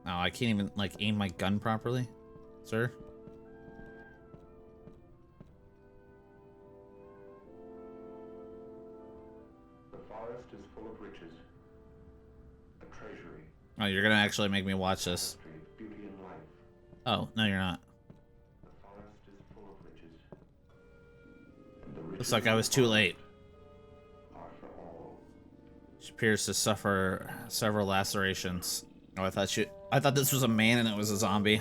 Oh, I can't even, like, aim my gun properly, sir. The forest is full of riches. A treasury. Oh, you're gonna actually make me watch this. Beauty and life. Oh, no, you're not. The forest is full of riches. And the riches Looks like I was too late. are for all. She appears to suffer several lacerations. Oh, I thought this was a man and it was a zombie.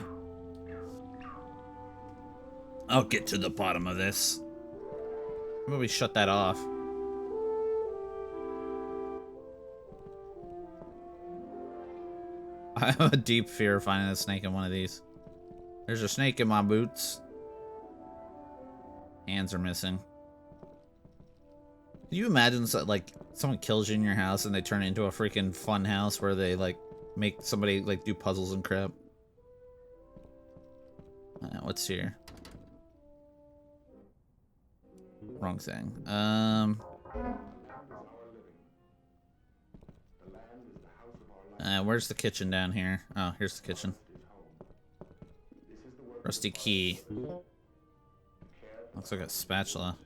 I'll get to the bottom of this. How about we shut that off? I have a deep fear of finding a snake in one of these. There's a snake in my boots. Hands are missing. Can you imagine, like, someone kills you in your house and they turn it into a freaking fun house where they, like, make somebody, like, do puzzles and crap? What's here? Wrong thing. Where's the kitchen down here? Oh, here's the kitchen. Rusty key. Looks like a spatula.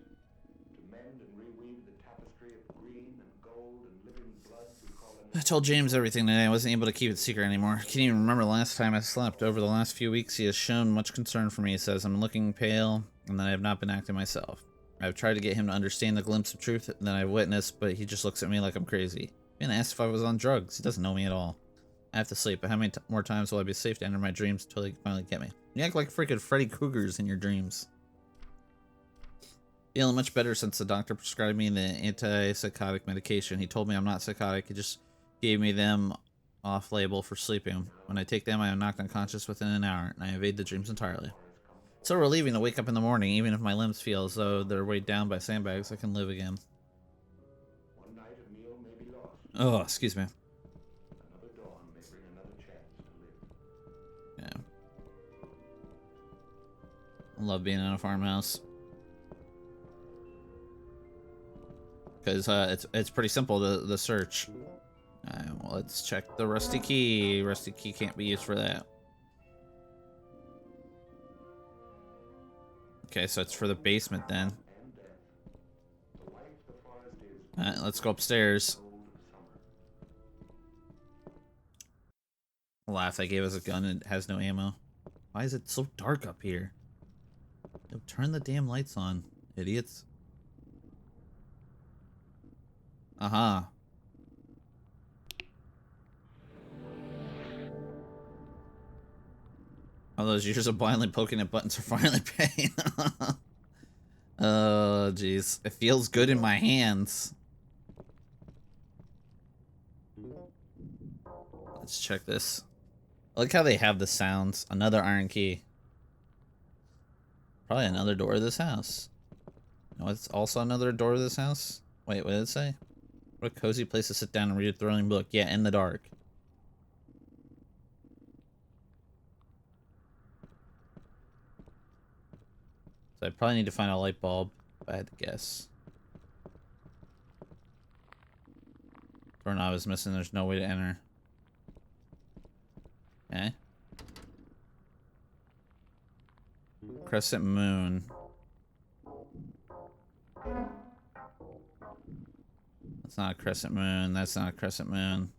I told James everything today. I wasn't able to keep it secret anymore. I can't even remember the last time I slept. Over the last few weeks, he has shown much concern for me. He says I'm looking pale and that I have not been acting myself. I've tried to get him to understand the glimpse of truth that I've witnessed, but he just looks at me like I'm crazy. Being asked if I was on drugs. He doesn't know me at all. I have to sleep, but how many more times will I be safe to enter my dreams until he can finally get me? You act like freaking Freddy Krueger's in your dreams. Feeling much better since the doctor prescribed me the antipsychotic medication. He told me I'm not psychotic. He just gave me them off-label for sleeping. When I take them, I am knocked unconscious within an hour, and I evade the dreams entirely. It's so relieving to wake up in the morning, even if my limbs feel as though they're weighed down by sandbags. I can live again. One night a meal may be lost. Oh, excuse me. Another dawn may bring another chance to live. Yeah. I love being in a farmhouse. Because it's pretty simple, the search. Well, let's check the rusty key. Rusty key can't be used for that. Okay, so it's for the basement then. Alright, let's go upstairs. Laugh, they gave us a gun and it has no ammo. Why is it so dark up here? Yo, turn the damn lights on, idiots. Uh-huh. All those years of blindly poking at buttons are finally paying. Oh, jeez. It feels good in my hands. Let's check this. I like how they have the sounds. Another iron key. Probably another door to this house. No, it's also another door to this house. Wait, what did it say? What a cozy place to sit down and read a thrilling book. Yeah, in the dark. So I probably need to find a light bulb, if I had to guess. Doorknob is missing, there's no way to enter. Okay. Crescent moon. That's not a crescent moon, that's not a crescent moon.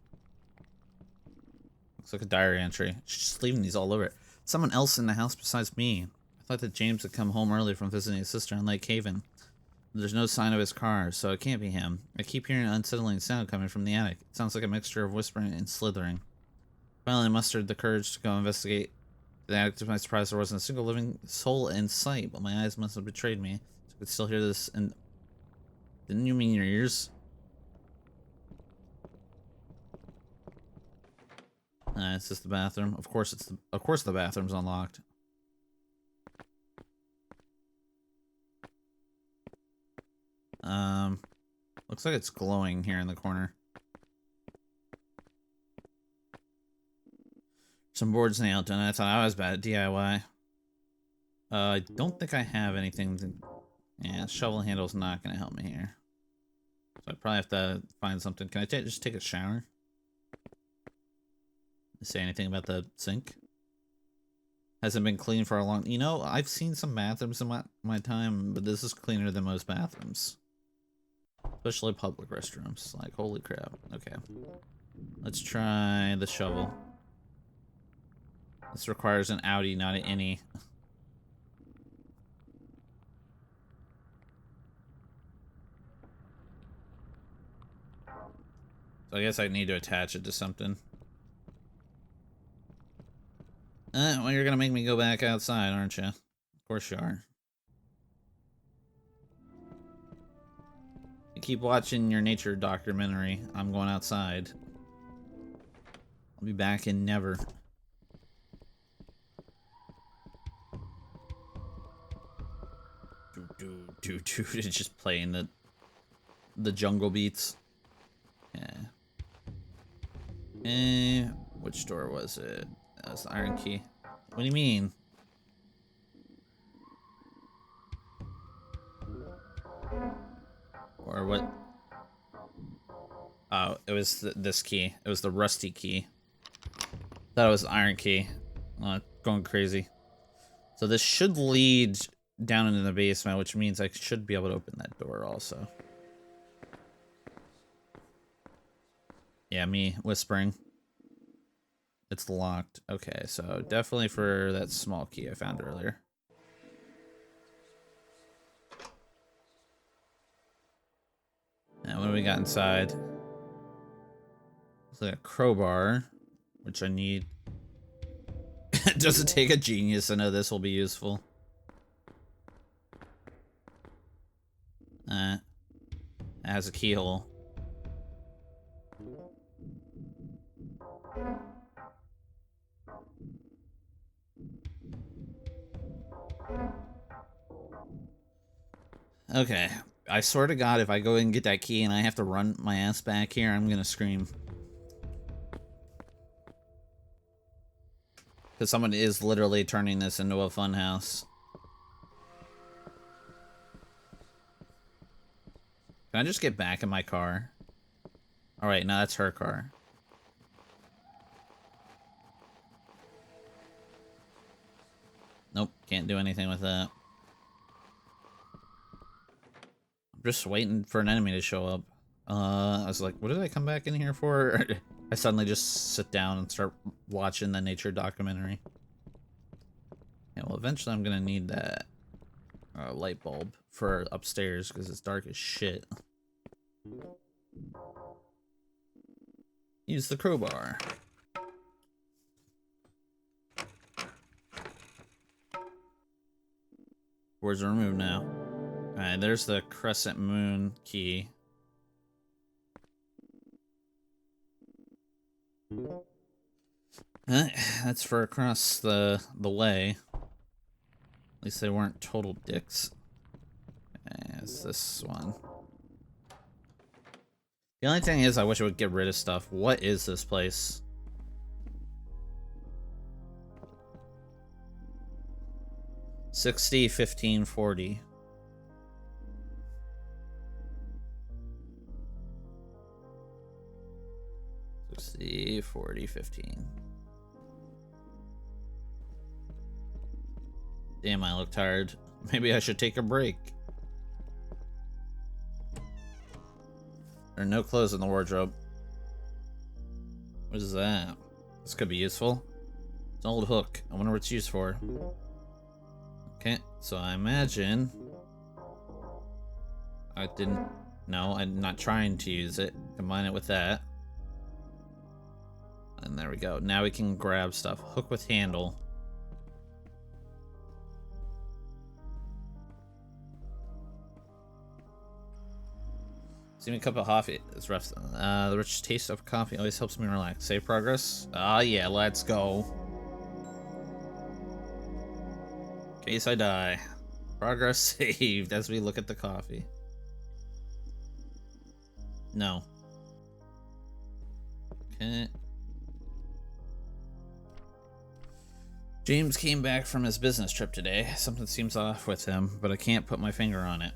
Looks like a diary entry. She's just leaving these all over it. Someone else in the house besides me. I thought that James had come home early from visiting his sister in Lake Haven. There's no sign of his car, so it can't be him. I keep hearing an unsettling sound coming from the attic. It sounds like a mixture of whispering and slithering. Finally mustered the courage to go investigate the attic. To my surprise, there wasn't a single living soul in sight, but my eyes must have betrayed me. So I could still hear this, and... Didn't you mean your ears? It's just the bathroom. Of course the bathroom's unlocked. Looks like it's glowing here in the corner. Some boards nailed, and I thought I was bad at DIY. I don't think I have anything to... Yeah, shovel handle's not gonna help me here. So I probably have to find something. Can I just take a shower? Say anything about the sink? Hasn't been clean for a long... You know, I've seen some bathrooms in my time, but this is cleaner than most bathrooms. Especially public restrooms. Like, holy crap. Okay. Let's try the shovel. This requires an outie, not an innie. So I guess I need to attach it to something. Well, you're gonna make me go back outside, aren't you? Of course you are. You keep watching your nature documentary. I'm going outside. I'll be back in never. It's just playing the jungle beats. Yeah. Which door was it? That was the iron key. What do you mean? Or what? Oh, it was this key. It was the rusty key. Thought it was the iron key. Going crazy. So this should lead down into the basement, which means I should be able to open that door also. Yeah, me whispering. It's locked. Okay, so definitely for that small key I found earlier. And what do we got inside? It's like a crowbar, which I need. Does it take a genius? I know this will be useful. It has a keyhole. Okay, I swear to God, if I go and get that key and I have to run my ass back here, I'm gonna scream. Because someone is literally turning this into a fun house. Can I just get back in my car? Alright, no, that's her car. Nope, can't do anything with that. I'm just waiting for an enemy to show up. I was like, what did I come back in here for? I suddenly just sit down and start watching the nature documentary. Yeah, well, eventually I'm gonna need that light bulb for upstairs because it's dark as shit. Use the crowbar. Words are removed now. Alright, there's the crescent moon key. That's for across the way. At least they weren't total dicks. It's this one. The only thing is, I wish I would get rid of stuff. What is this place? $60, $15, $40. $60, $40, $15. Damn, I look tired. Maybe I should take a break. There are no clothes in the wardrobe. What is that? This could be useful. It's an old hook. I wonder what it's used for. Okay, so I imagine... I didn't... No, I'm not trying to use it. Combine it with that. And there we go. Now we can grab stuff. Hook with handle. See me a cup of coffee. It's rough. The rich taste of coffee always helps me relax. Save progress. Ah, yeah, let's go. In case I die. Progress saved as we look at the coffee. No. Okay. James came back from his business trip today. Something seems off with him, but I can't put my finger on it.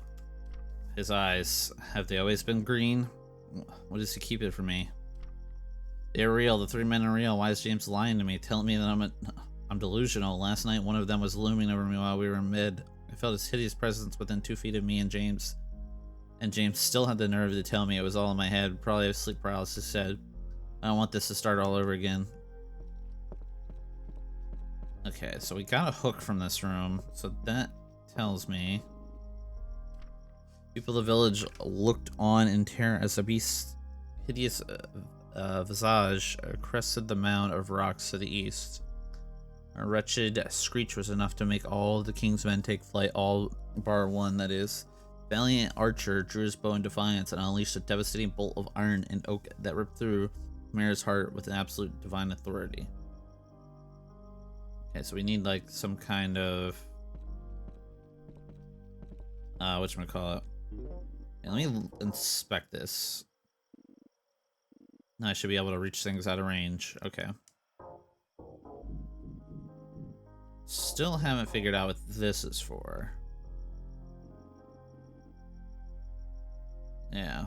His eyes, have they always been green? What does he keep it from me? They're real. The 3 men are real. Why is James lying to me, telling me that I'm delusional? Last night, one of them was looming over me while we were in mid. I felt his hideous presence within 2 feet of me and James. And James still had the nerve to tell me it was all in my head. Probably have sleep paralysis. Said, I don't want this to start all over again. Okay, so we got a hook from this room. So that tells me people of the village looked on in terror as a beast's hideous visage crested the mound of rocks to the east. A wretched screech was enough to make all the king's men take flight, all bar one, that is. Valiant archer drew his bow in defiance and unleashed a devastating bolt of iron and oak that ripped through Mare's heart with an absolute divine authority. Okay, so we need like some kind of whatchamacallit. Okay, let me inspect this. I should be able to reach things out of range. Okay. Still haven't figured out what this is for. Yeah.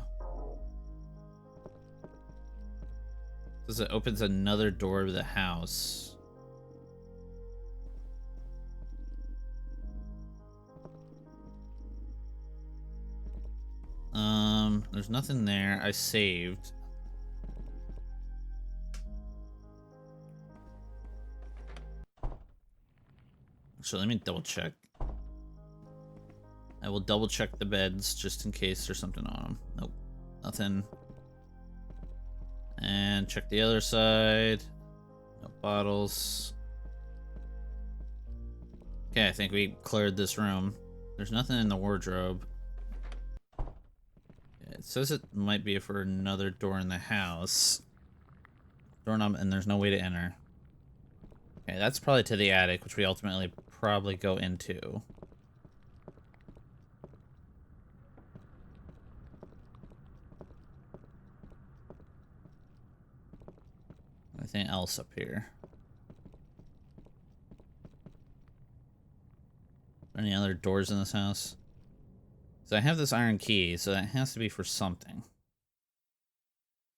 Says it opens another door to the house. There's nothing there. I saved. So let me double check. I will double check the beds just in case there's something on them. Nope, nothing. And check the other side. No bottles. Okay, I think we cleared this room. There's nothing in the wardrobe. It says it might be for another door in the house. Doorknob, and there's no way to enter. Okay, that's probably to the attic, which we ultimately probably go into. Anything else up here? Any other doors in this house? So I have this iron key, so that has to be for something.